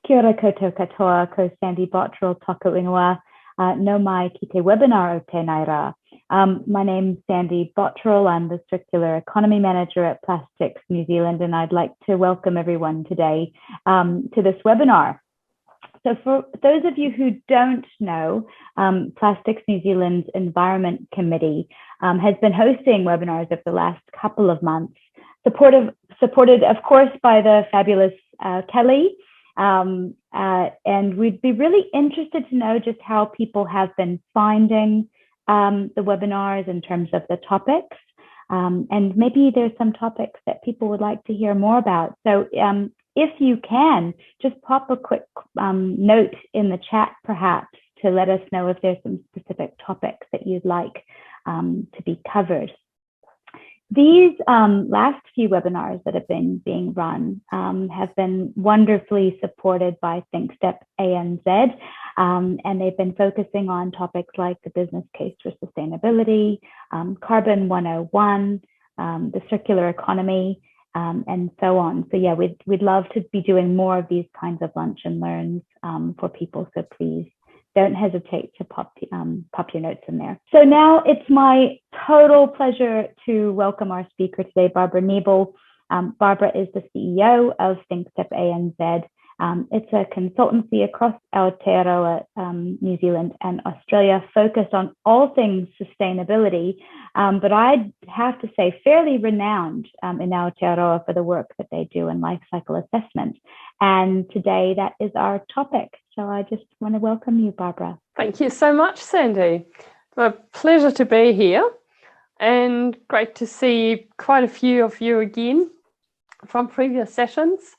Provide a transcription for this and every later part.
Kia ora koutou katoa, ko Sandy Bottrell toko ingoa. No mai ki te webinar o tēnei rā. My name's Sandy Bottrell. I'm the Circular Economy Manager at Plastics New Zealand, and I'd like to welcome everyone today to this webinar. So for those of you who don't know, Plastics New Zealand's Environment Committee has been hosting webinars over the last couple of months, supported of course by the fabulous Kelly. And we'd be really interested to know just how people have been finding the webinars in terms of the topics. And maybe there's some topics that people would like to hear more about. So if you can, just pop a quick note in the chat perhaps to let us know if there's some specific topics that you'd like to be covered. These last few webinars that have been being run have been wonderfully supported by Thinkstep ANZ, and they've been focusing on topics like the business case for sustainability, Carbon 101, the circular economy, and so on. So yeah, we'd love to be doing more of these kinds of lunch and learns for people, so please don't hesitate to pop your notes in there. So now it's my total pleasure to welcome our speaker today, Barbara Nebel. Barbara is the CEO of Thinkstep ANZ. It's a consultancy across Aotearoa, New Zealand and Australia, focused on all things sustainability, but I'd have to say fairly renowned in Aotearoa for the work that they do in life cycle assessment. And today that is our topic. So I just want to welcome you, Barbara. Thank you so much, Sandy. It's a pleasure to be here and great to see quite a few of you again from previous sessions.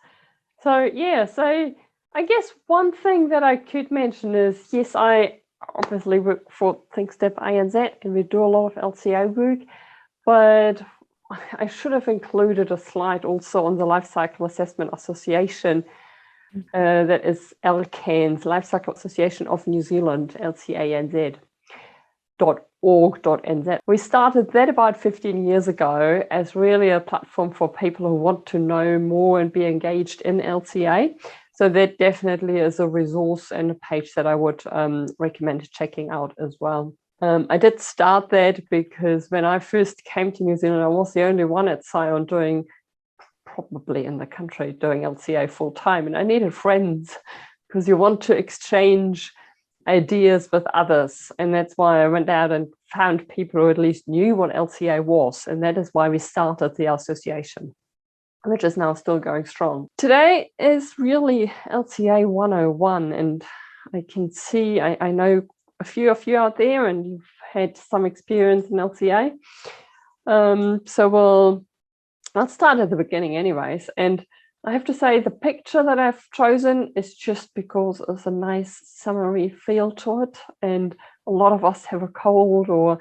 So yeah, so I guess one thing that I could mention is, yes, I obviously work for Thinkstep ANZ and we do a lot of LCA work, but I should have included a slide also on the Life Cycle Assessment Association. That is LCANZ, Life Cycle Association of New Zealand, LCANZ.org.nz. We started that about 15 years ago as really a platform for people who want to know more and be engaged in LCA. So that definitely is a resource and a page that I would recommend checking out as well. I did start that because when I first came to New Zealand, I was the only one at Scion doing, probably in the country, doing LCA full time, and I needed friends because you want to exchange ideas with others, and that's why I went out and found people who at least knew what LCA was, and that is why we started the association, which is now still going strong. Today is really LCA 101, and I can see, I know a few of you out there and you've had some experience in LCA, so I'll start at the beginning anyways, and I have to say the picture that I've chosen is just because it's a nice summery feel to it, and a lot of us have a cold or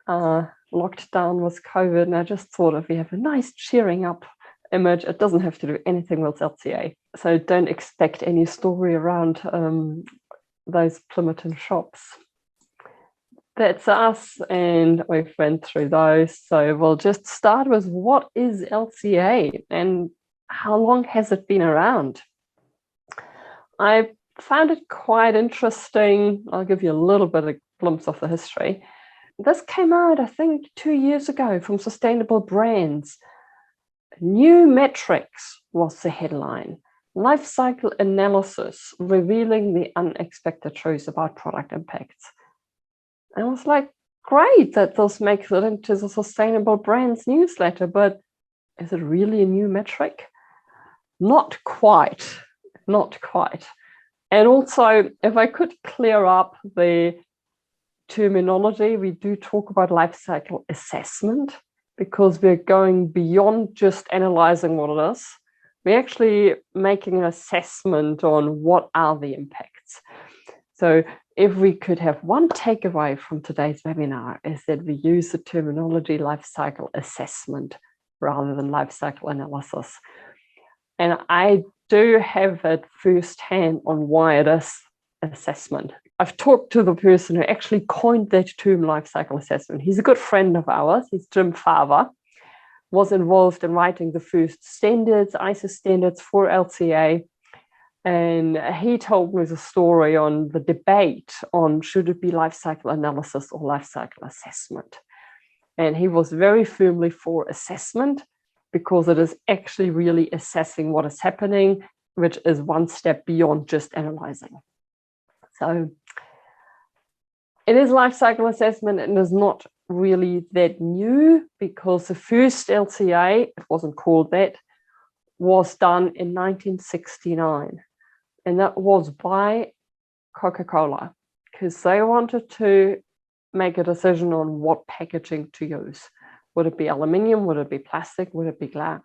locked down with COVID, and I just thought if we have a nice cheering up image, it doesn't have to do anything with LCA. So don't expect any story around those Plimerton shops. That's us, and we've went through those. So we'll just start with what is LCA and how long has it been around? I found it quite interesting. I'll give you a little bit of a glimpse of the history. This came out, I think, 2 years ago from Sustainable Brands. New metrics was the headline. Life cycle analysis revealing the unexpected truths about product impacts. I was like, great that this makes it into the Sustainable Brands newsletter, but is it really a new metric? Not quite, not quite. And also, if I could clear up the terminology, we do talk about life cycle assessment because we're going beyond just analyzing what it is. We're actually making an assessment on what are the impacts. So if we could have one takeaway from today's webinar is that we use the terminology life cycle assessment rather than life cycle analysis. And I do have it firsthand on why it is assessment. I've talked to the person who actually coined that term life cycle assessment. He's a good friend of ours. He's Jim Farver, was involved in writing the first standards, ISO standards for LCA. And he told me the story on the debate on should it be life cycle analysis or life cycle assessment. And he was very firmly for assessment because it is actually really assessing what is happening, which is one step beyond just analyzing. So it is life cycle assessment and is not really that new because the first LCA, it wasn't called that, was done in 1969. And that was by Coca-Cola because they wanted to make a decision on what packaging to use. Would it be aluminium? Would it be plastic? Would it be glass?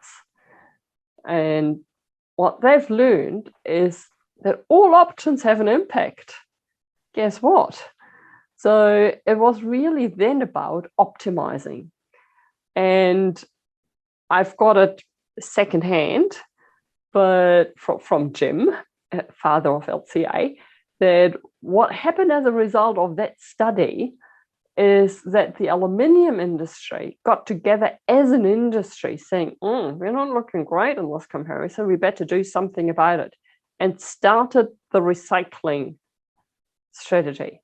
And what they've learned is that all options have an impact. Guess what? So it was really then about optimizing. And I've got it secondhand, but from Jim, father of LCA, that what happened as a result of that study is that the aluminium industry got together as an industry saying, we're not looking great in this comparison, we better do something about it, and started the recycling strategy.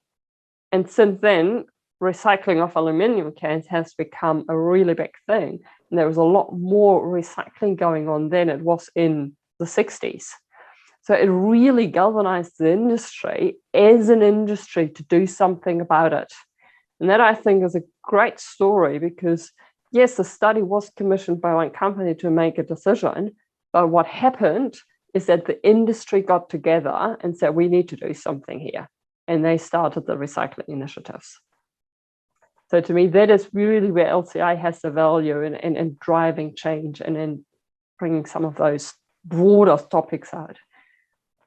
And since then, recycling of aluminium cans has become a really big thing. And there was a lot more recycling going on than it was in the 60s. So it really galvanized the industry as an industry to do something about it. And that, I think, is a great story because, yes, the study was commissioned by one company to make a decision, but what happened is that the industry got together and said, we need to do something here. And they started the recycling initiatives. So to me, that is really where LCA has the value in driving change and in bringing some of those broader topics out.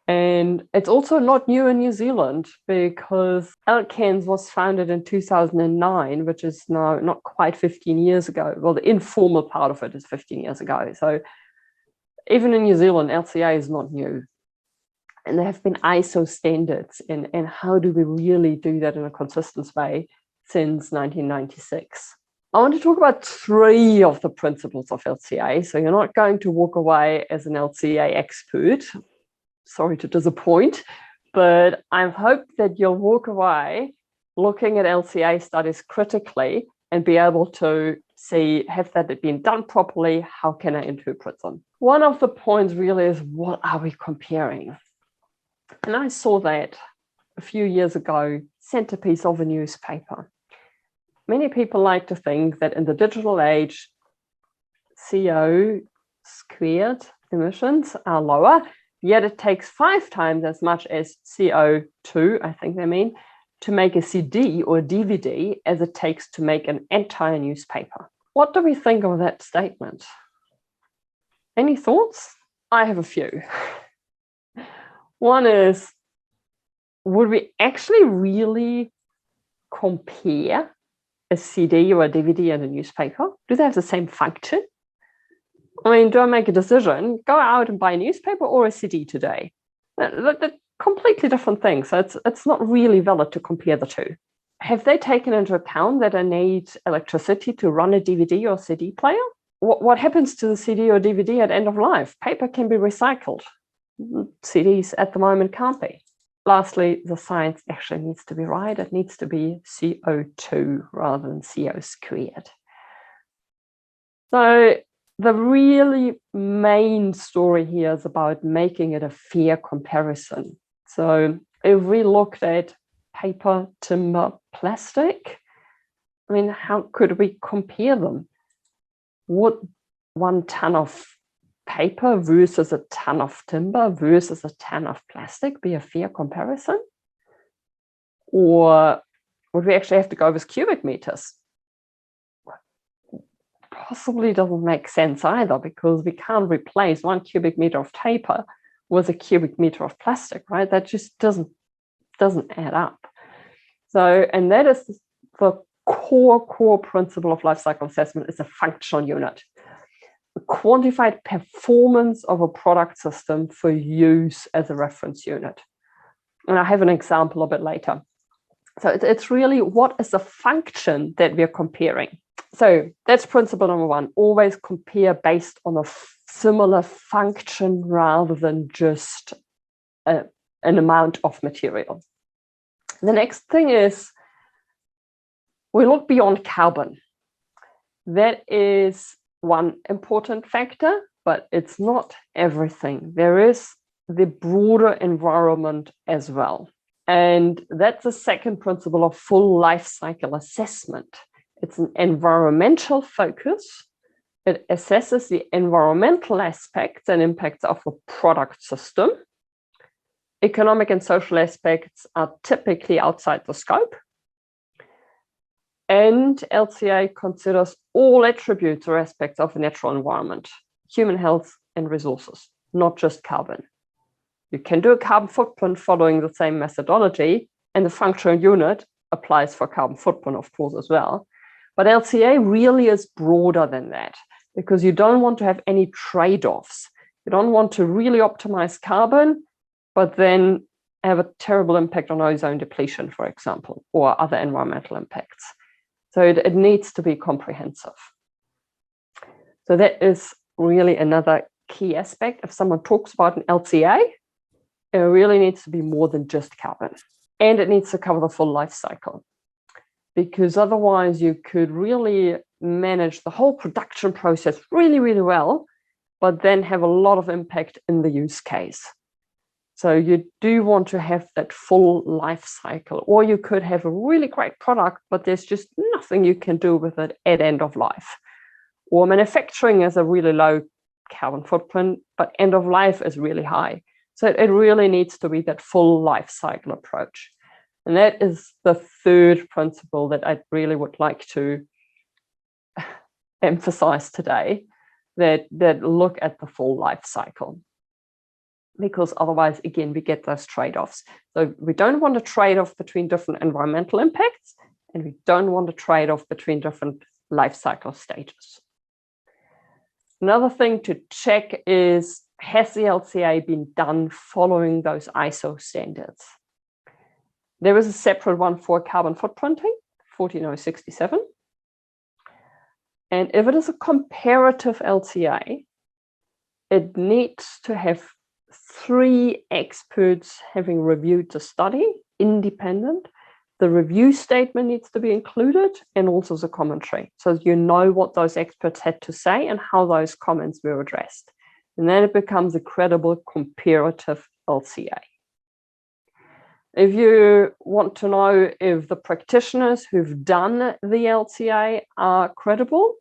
And it's also not new in New Zealand because Alcans was founded in 2009, which is now not quite 15 years ago. Well, the informal part of it is 15 years ago. So even in New Zealand, LCA is not new. And there have been ISO standards and how do we really do that in a consistent way since 1996. I want to talk about 3 of the principles of LCA. So you're not going to walk away as an LCA expert. Sorry to disappoint, but I hope that you'll walk away looking at LCA studies critically and be able to see, have that been done properly? How can I interpret them? One of the points really is, what are we comparing? And I saw that a few years ago, centerpiece of a newspaper. Many people like to think that in the digital age, CO squared emissions are lower, yet it takes 5 times as much as CO2, I think they mean, to make a CD or a DVD as it takes to make an entire newspaper. What do we think of that statement? Any thoughts? I have a few. One is, would we actually really compare a CD or a DVD and a newspaper? Do they have the same function? I mean, do I make a decision, go out and buy a newspaper or a CD today? They're completely different things. So it's not really valid to compare the two. Have they taken into account that I need electricity to run a DVD or CD player? What happens to the CD or DVD at end of life? Paper can be recycled. CDs at the moment can't be. Lastly, the science actually needs to be right. It needs to be CO2 rather than CO squared. So the really main story here is about making it a fair comparison. So if we looked at paper, timber, plastic, I mean, how could we compare them? Would 1 ton of paper versus a ton of timber versus a ton of plastic be a fair comparison? Or would we actually have to go with cubic meters? Possibly doesn't make sense either, because we can't replace 1 cubic meter of paper with a cubic meter of plastic, right? That just doesn't add up. So, and that is the core principle of life cycle assessment, is a functional unit. The quantified performance of a product system for use as a reference unit. And I have an example a bit later. So it's really, what is the function that we're comparing? So that's principle number 1. Always compare based on a similar function rather than just an amount of material. The next thing is we look beyond carbon. That is one important factor, but it's not everything. There is the broader environment as well. And that's the second principle of full life cycle assessment. It's an environmental focus. It assesses the environmental aspects and impacts of a product system. Economic and social aspects are typically outside the scope. And LCA considers all attributes or aspects of the natural environment, human health and resources, not just carbon. You can do a carbon footprint following the same methodology, and the functional unit applies for carbon footprint, of course, as well. But LCA really is broader than that, because you don't want to have any trade-offs. You don't want to really optimize carbon, but then have a terrible impact on ozone depletion, for example, or other environmental impacts. So it needs to be comprehensive. So that is really another key aspect. If someone talks about an LCA, it really needs to be more than just carbon. And it needs to cover the full life cycle, because otherwise you could really manage the whole production process really, really well, but then have a lot of impact in the use case. So you do want to have that full life cycle, or you could have a really great product, but there's just nothing you can do with it at end of life. Or manufacturing is a really low carbon footprint, but end of life is really high. So it really needs to be that full life cycle approach. And that is the third principle that I really would like to emphasize today, that look at the full life cycle. Because otherwise, again, we get those trade-offs. So we don't want a trade-off between different environmental impacts, and we don't want a trade-off between different life cycle stages. Another thing to check is, has the LCA been done following those ISO standards? There is a separate one for carbon footprinting, 14067. And if it is a comparative LCA, it needs to have 3 experts having reviewed the study, independent. The review statement needs to be included, and also the commentary. So you know what those experts had to say and how those comments were addressed. And then it becomes a credible comparative LCA. If you want to know if the practitioners who've done the LCA are credible,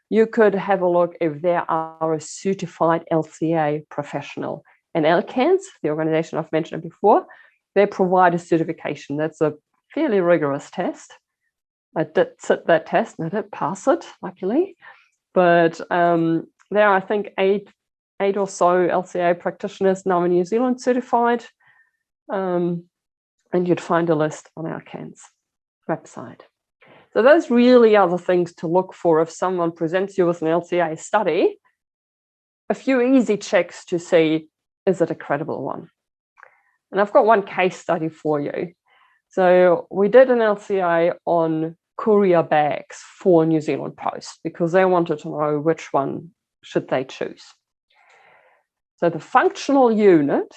you could have a look if there are a certified LCA professional. And LCANZ, the organization I've mentioned before, they provide a certification. That's a fairly rigorous test. I did sit that test and I did pass it, luckily. But there are, I think, eight or so LCA practitioners now in New Zealand certified. And you'd find a list on our CAN's website. So those really are the things to look for if someone presents you with an LCA study. A few easy checks to see, is it a credible one? And I've got one case study for you. So we did an LCA on courier bags for New Zealand Post because they wanted to know which one should they choose. So the functional unit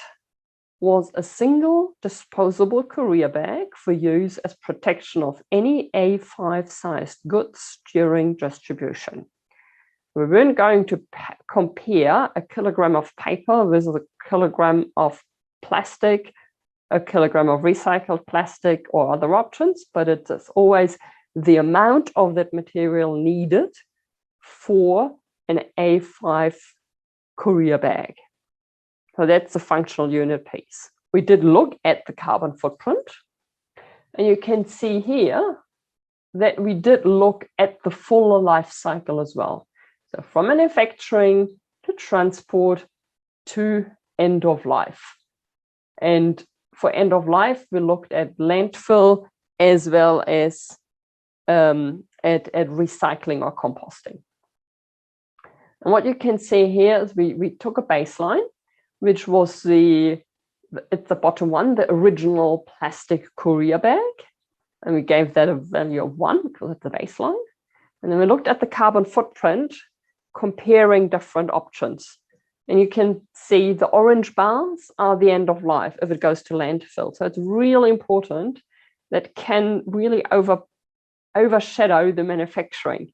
was a single disposable courier bag for use as protection of any A5 sized goods during distribution. We weren't going to compare a kilogram of paper versus a kilogram of plastic, a kilogram of recycled plastic or other options, but it is always the amount of that material needed for an A5 courier bag. So that's the functional unit piece. We did look at the carbon footprint, and you can see here that we did look at the fuller life cycle as well. So from manufacturing to transport to end of life. And for end of life, we looked at landfill as well as at recycling or composting. And what you can see here is we took a baseline, which was it's the bottom one, the original plastic courier bag. And we gave that a value of 1 because it's the baseline. And then we looked at the carbon footprint, comparing different options. And you can see the orange bars are the end of life if it goes to landfill. So it's really important that can really overshadow the manufacturing.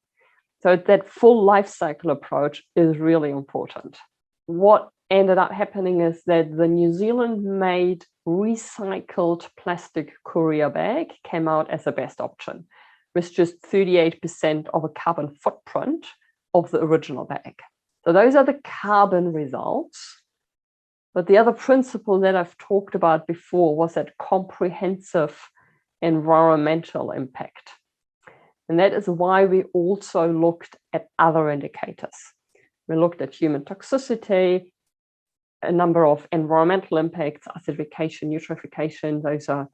So that full life cycle approach is really important. What ended up happening is that the New Zealand-made recycled plastic courier bag came out as the best option, with just 38% of a carbon footprint of the original bag. So those are the carbon results. But the other principle that I've talked about before was that comprehensive environmental impact. And that is why we also looked at other indicators. We looked at human toxicity, a number of environmental impacts, acidification, eutrophication. Those are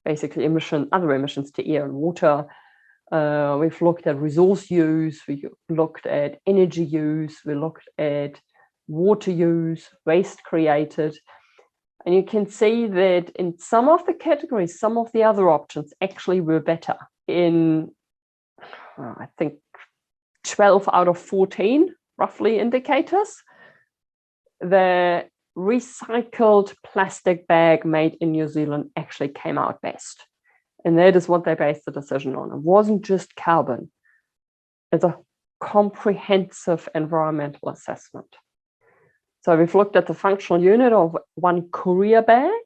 basically other emissions to air and water. We've looked at resource use, we looked at energy use, we looked at water use, waste created. And you can see that in some of the categories, some of the other options actually were better. In, I think, 12 out of 14, roughly, indicators, the recycled plastic bag made in New Zealand actually came out best. And that is what they based the decision on. It wasn't just carbon. It's a comprehensive environmental assessment. So we've looked at the functional unit of one courier bag,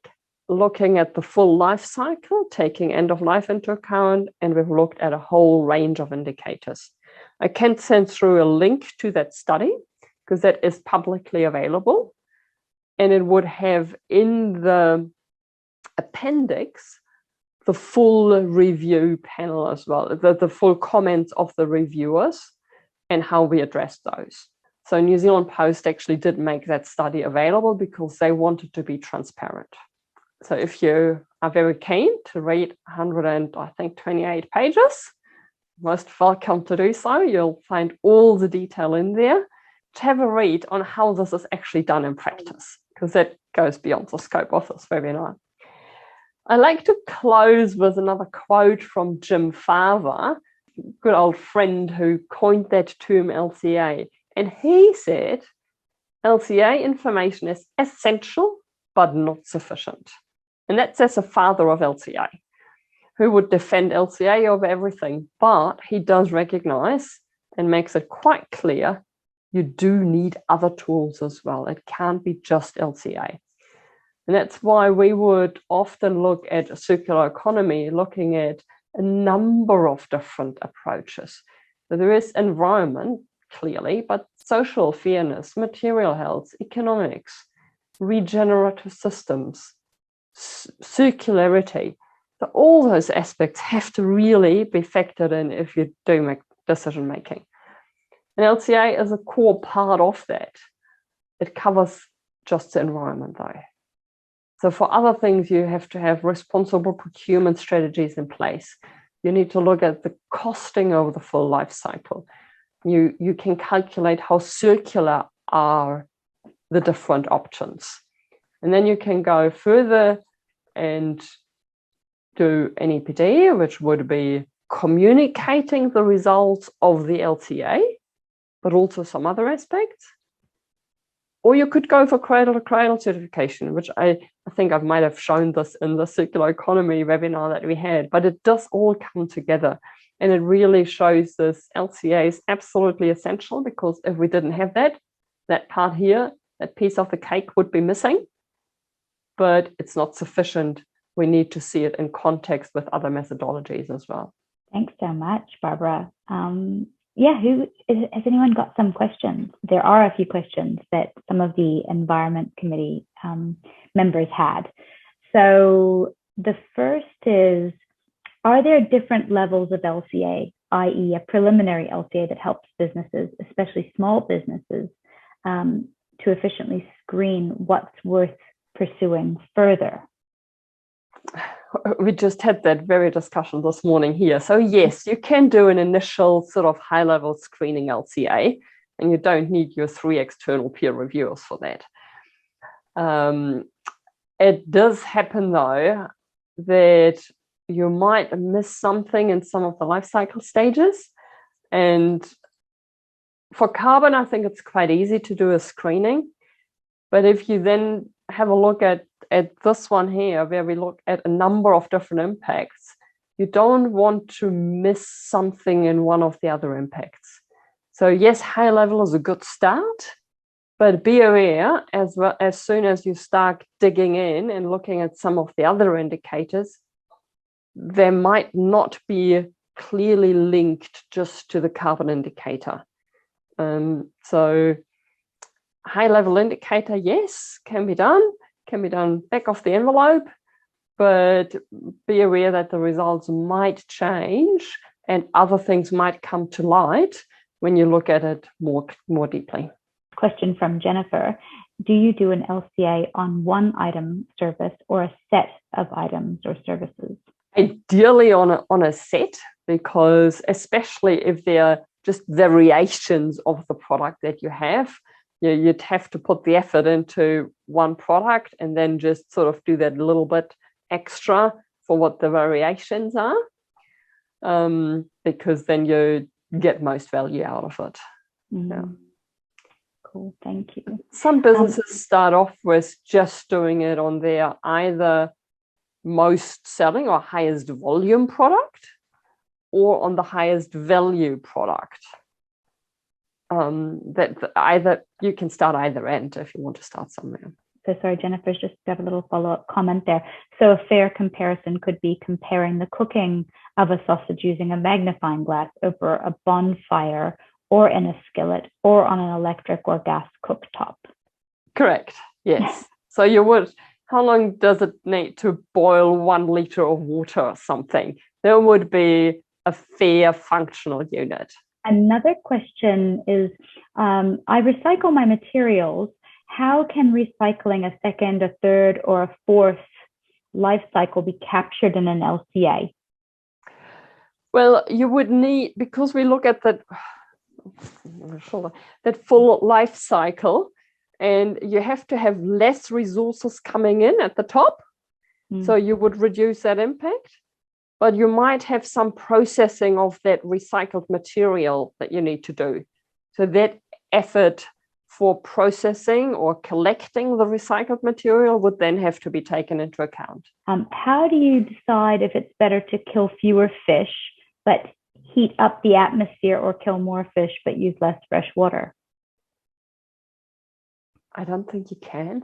looking at the full life cycle, taking end of life into account, and we've looked at a whole range of indicators. I can send through a link to that study because that is publicly available. And it would have in the appendix the full review panel as well, the full comments of the reviewers and how we addressed those. So New Zealand Post actually did make that study available because they wanted to be transparent. So if you are very keen to read 128 pages, most welcome to do so. You'll find all the detail in there. To have a read on how this is actually done in practice, because that goes beyond the scope of this webinar. I like to close with another quote from Jim Farver, good old friend who coined that term LCA. And he said, LCA information is essential, but not sufficient. And that's as a father of LCA, who would defend LCA over everything. But he does recognize and makes it quite clear you do need other tools as well. It can't be just LCA. And that's why we would often look at a circular economy, looking at a number of different approaches. So there is environment, clearly, but social fairness, material health, economics, regenerative systems, circularity. So all those aspects have to really be factored in if you do make decision making. And LCA is a core part of that. It covers just the environment though. So for other things, you have to have responsible procurement strategies in place. You need to look at the costing over the full life cycle. You can calculate how circular are the different options. And then you can go further and do an EPD, which would be communicating the results of the LCA, but also some other aspects. Or you could go for cradle-to-cradle certification, which I think I might have shown this in the circular economy webinar that we had, but it does all come together. And it really shows this LCA is absolutely essential, because if we didn't have that part here, that piece of the cake would be missing. But it's not sufficient. We need to see it in context with other methodologies as well. Thanks so much, Barbara. Has anyone got some questions? There are a few questions that some of the Environment Committee members had. So the first is, are there different levels of LCA, i.e. a preliminary LCA that helps businesses, especially small businesses, to efficiently screen what's worth pursuing further? We just had that very discussion this morning here. So yes, you can do an initial sort of high-level screening LCA, and you don't need your 3 external peer reviewers for that. It does happen though that you might miss something in some of the life cycle stages. And for carbon, I think it's quite easy to do a screening. But if you then have a look at this one here, where we look at a number of different impacts, you don't want to miss something in one of the other impacts. So yes, high level is a good start, but be aware as soon as you start digging in and looking at some of the other indicators, they might not be clearly linked just to the carbon indicator. So high level indicator, yes, can be done back of the envelope, but be aware that the results might change and other things might come to light when you look at it more deeply. Question from Jennifer. Do you do an LCA on one item service or a set of items or services? Ideally on a set, because especially if they're just variations of the product that you have, you'd have to put the effort into one product and then just sort of do that little bit extra for what the variations are, because then you get most value out of it. Yeah. Cool, thank you. Some businesses start off with just doing it on their either most selling or highest volume product or on the highest value product. That either you can start either end if you want to start somewhere. So sorry, Jennifer's just got a little follow-up comment there. So a fair comparison could be comparing the cooking of a sausage using a magnifying glass over a bonfire or in a skillet or on an electric or gas cooktop. Correct, yes. So you would, how long does it need to boil 1 liter of water or something? There would be a fair functional unit. Another question is, I recycle my materials. How can recycling a second, a third, or a fourth life cycle be captured in an LCA? Well, you would need, because we look at that full life cycle, and you have to have less resources coming in at the top. So you would reduce that impact, but you might have some processing of that recycled material that you need to do. So that effort for processing or collecting the recycled material would then have to be taken into account. How do you decide if it's better to kill fewer fish, but heat up the atmosphere, or kill more fish, but use less fresh water? I don't think you can.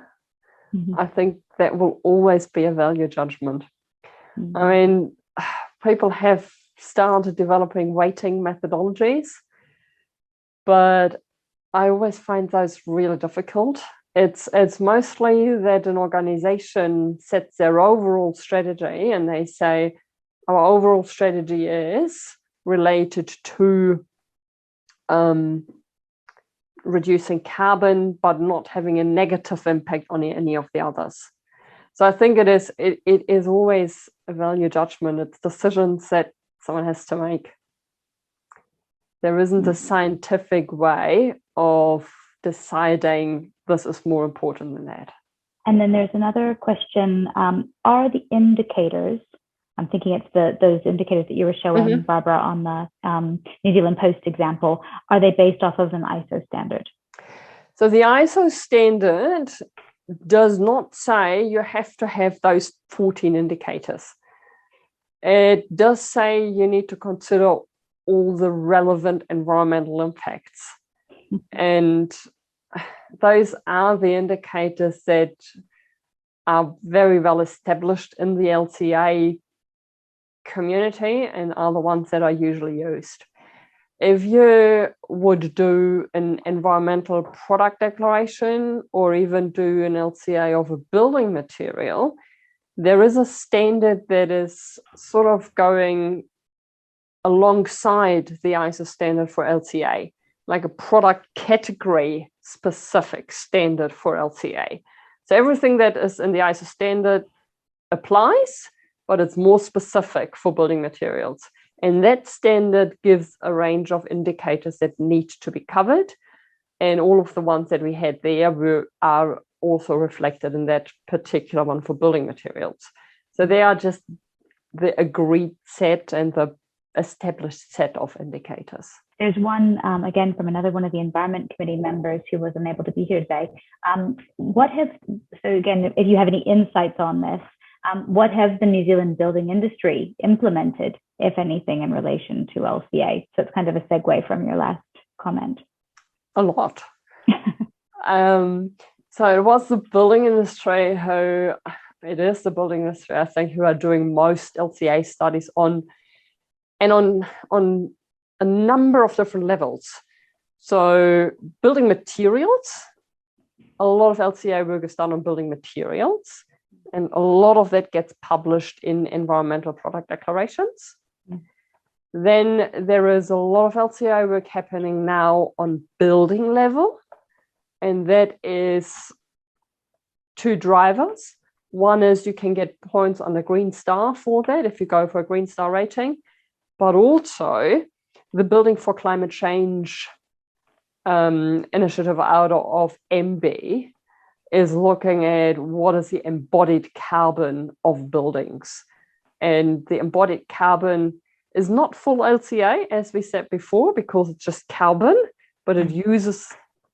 I think that will always be a value judgment. I mean, people have started developing weighting methodologies, but I always find those really difficult. It's mostly that an organization sets their overall strategy and they say, our overall strategy is related to reducing carbon, but not having a negative impact on any of the others. So I think it is always a value judgment. It's decisions that someone has to make. There isn't a scientific way of deciding this is more important than that. And then there's another question. Are the indicators, I'm thinking it's those indicators that you were showing, Barbara, on the New Zealand Post example, are they based off of an ISO standard? So the ISO standard does not say you have to have those 14 indicators. It does say you need to consider all the relevant environmental impacts. And those are the indicators that are very well established in the LCA community and are the ones that are usually used. If you would do an environmental product declaration or even do an LCA of a building material, there is a standard that is sort of going alongside the ISO standard for LCA, like a product category specific standard for LCA. So everything that is in the ISO standard applies, but it's more specific for building materials. And that standard gives a range of indicators that need to be covered. And all of the ones that we had there are also reflected in that particular one for building materials. So they are just the agreed set and the established set of indicators. There's one, again, from another one of the Environment Committee members who was unable to be here today. So again, if you have any insights on this, what has the New Zealand building industry implemented, if anything, in relation to LCA? So it's kind of a segue from your last comment. A lot. So it was the building industry it is the building industry, I think, who are doing most LCA studies on a number of different levels. So building materials, a lot of LCA work is done on building materials, and a lot of that gets published in environmental product declarations. Then there is a lot of LCA work happening now on building level, and that is two drivers. One is you can get points on the Green Star for that if you go for a Green Star rating, but also the Building for Climate Change initiative out of MB is looking at what is the embodied carbon of buildings. And the embodied carbon is not full LCA, as we said before, because it's just carbon, but it uses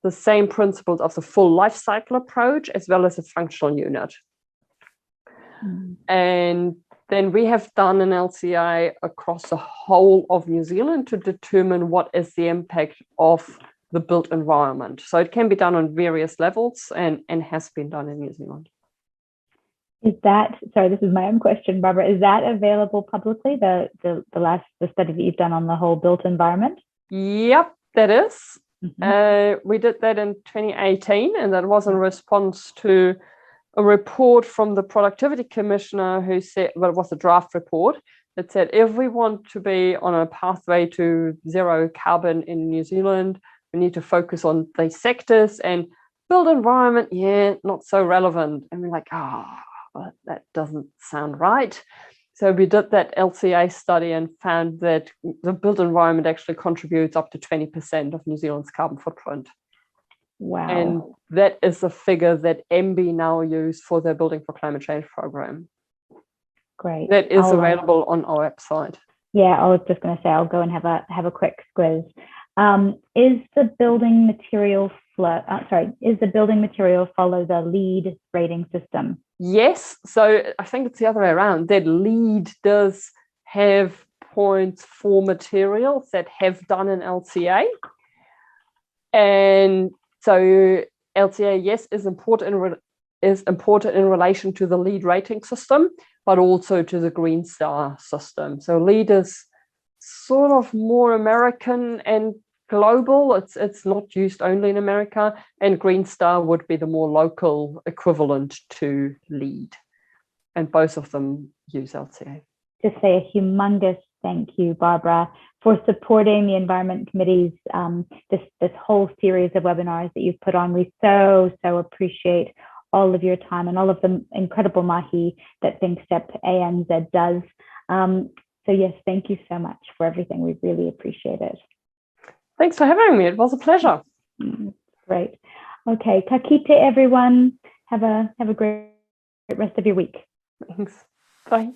the same principles of the full life cycle approach as well as a functional unit. And then we have done an LCA across the whole of New Zealand to determine what is the impact of the built environment. So it can be done on various levels and has been done in New Zealand. Is that, sorry, this is my own question, Barbara, is that available publicly, the study that you've done on the whole built environment? Yep, that is. We did that in 2018, and that was in response to a report from the Productivity Commissioner who said, well, it was a draft report that said, if we want to be on a pathway to zero carbon in New Zealand, we need to focus on these sectors, and built environment, not so relevant. And we're like, that doesn't sound right. So we did that LCA study and found that the built environment actually contributes up to 20% of New Zealand's carbon footprint. Wow. And that is a figure that MB now use for their Building for Climate Change program. Great. That is available on our website. Yeah, I was just going to say, I'll go and have a quick squiz. Is the building material follow the LEED rating system? Yes. So I think it's the other way around. That LEED does have points for materials that have done an LCA. And so LCA, yes, is important in relation to the LEED rating system, but also to the Green Star system. So LEED is sort of more American and global. It's not used only in America, and Green Star would be the more local equivalent to LEED. And both of them use LCA. Just say a humongous thank you, Barbara, for supporting the Environment Committee's this whole series of webinars that you've put on. We so appreciate all of your time and all of the incredible mahi that Thinkstep ANZ does. So yes, thank you so much for everything. We really appreciate it. Thanks for having me. It was a pleasure. Great. Okay, ka kite everyone. Have a great rest of your week. Thanks. Bye.